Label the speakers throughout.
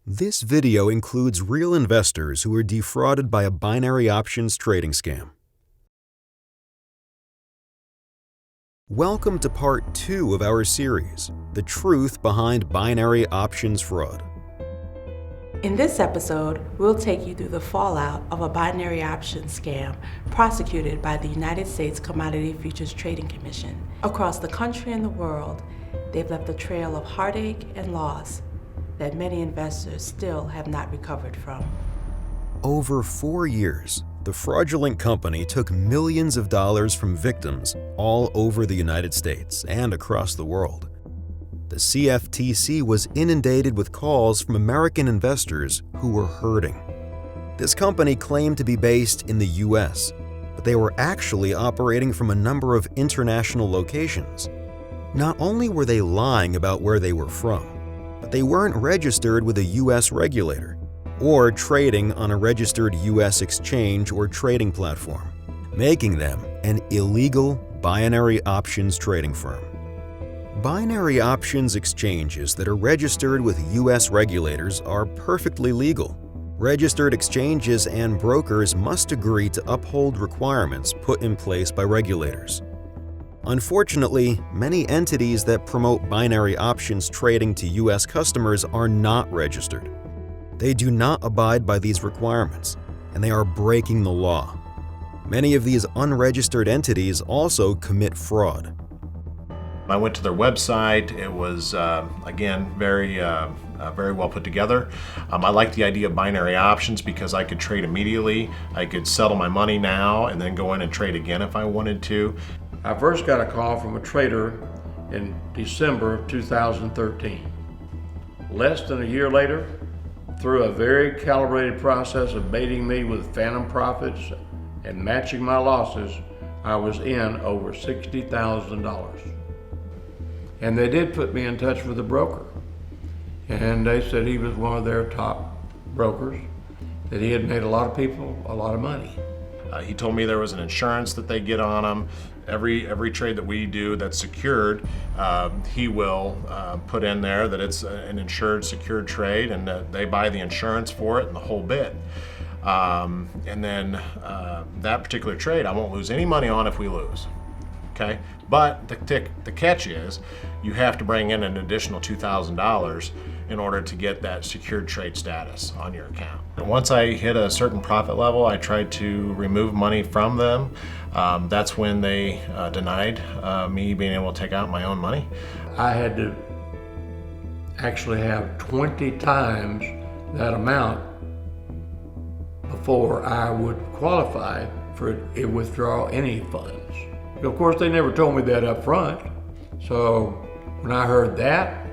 Speaker 1: This video includes real investors who were defrauded by a binary options trading scam. Welcome to part 2 of our series, The Truth Behind Binary Options Fraud.
Speaker 2: In this episode, we'll take you through the fallout of a binary options scam prosecuted by the United States Commodity Futures Trading Commission. Across the country and the world, they've left a trail of heartache and loss that many investors still have not recovered from.
Speaker 1: Over 4 years, the fraudulent company took millions of dollars from victims all over the United States and across the world. The CFTC was inundated with calls from American investors who were hurting. This company claimed to be based in the US, but they were actually operating from a number of international locations. Not only were they lying about where they were from, but they weren't registered with a US regulator or trading on a registered US exchange or trading platform, making them an illegal binary options trading firm. Binary options exchanges that are registered with US regulators are perfectly legal. Registered exchanges and brokers must agree to uphold requirements put in place by regulators. Unfortunately, many entities that promote binary options trading to US customers are not registered. They do not abide by these requirements, and they are breaking the law. Many of these unregistered entities also commit fraud.
Speaker 3: I went to their website. It was, again, very well put together. I like the idea of binary options because I could trade immediately. I could settle my money now and then go in and trade again if I wanted to.
Speaker 4: I first got a call from a trader in December of 2013. Less than a year later, through a very calibrated process of baiting me with phantom profits and matching my losses, I was in over $60,000. And they did put me in touch with a broker. And they said he was one of their top brokers, that he had made a lot of people a lot of money.
Speaker 3: He told me there was an insurance that they get on them. Every trade that we do that's secured, he will put in there that it's an insured, secured trade, and that they buy the insurance for it and the whole bit. And then that particular trade, I won't lose any money on if we lose. Okay, but the catch is you have to bring in an additional $2,000 in order to get that secured trade status on your account. And once I hit a certain profit level, I tried to remove money from them. That's when they denied me being able to take out my own money.
Speaker 4: I had to actually have 20 times that amount before I would qualify for withdraw any funds. Of course, they never told me that up front. So when I heard that,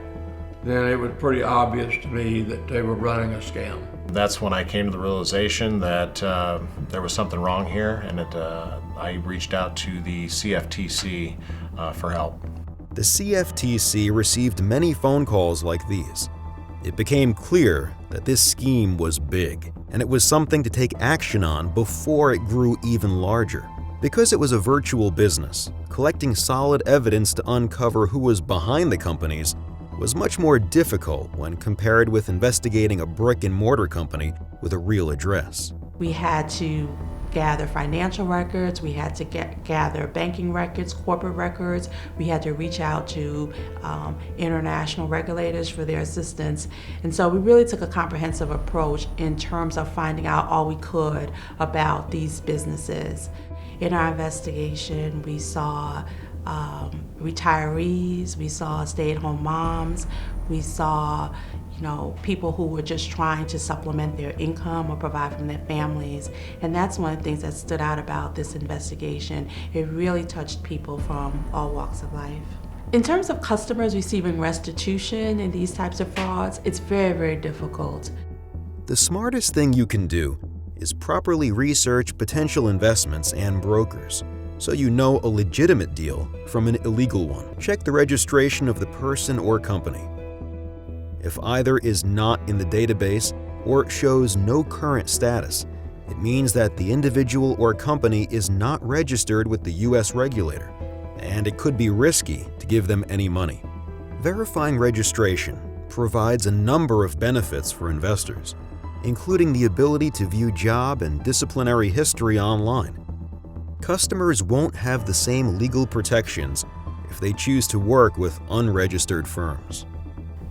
Speaker 4: then it was pretty obvious to me that they were running a scam.
Speaker 3: That's when I came to the realization that there was something wrong here, and I reached out to the CFTC for help.
Speaker 1: The CFTC received many phone calls like these. It became clear that this scheme was big, and it was something to take action on before it grew even larger. Because it was a virtual business, collecting solid evidence to uncover who was behind the companies was much more difficult when compared with investigating a brick-and-mortar company with a real address.
Speaker 2: We had to gather financial records, we had to gather banking records, corporate records, we had to reach out to international regulators for their assistance. And so we really took a comprehensive approach in terms of finding out all we could about these businesses. In our investigation, we saw retirees, we saw stay-at-home moms, we saw people who were just trying to supplement their income or provide for their families. And that's one of the things that stood out about this investigation. It really touched people from all walks of life. In terms of customers receiving restitution in these types of frauds, it's very, very difficult.
Speaker 1: The smartest thing you can do is properly research potential investments and brokers, so you know a legitimate deal from an illegal one. Check the registration of the person or company. If either is not in the database or shows no current status, it means that the individual or company is not registered with the US regulator, and it could be risky to give them any money. Verifying registration provides a number of benefits for investors, including the ability to view job and disciplinary history online. Customers won't have the same legal protections if they choose to work with unregistered firms.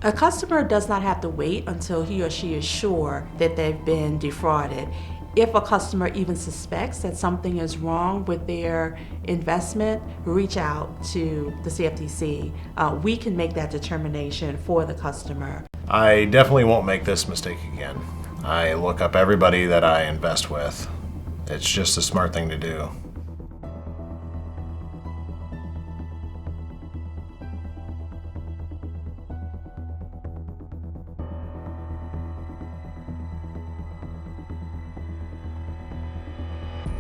Speaker 2: A customer does not have to wait until he or she is sure that they've been defrauded. If a customer even suspects that something is wrong with their investment, reach out to the CFTC. We can make that determination for the customer.
Speaker 3: I definitely won't make this mistake again. I look up everybody that I invest with. It's just a smart thing to do.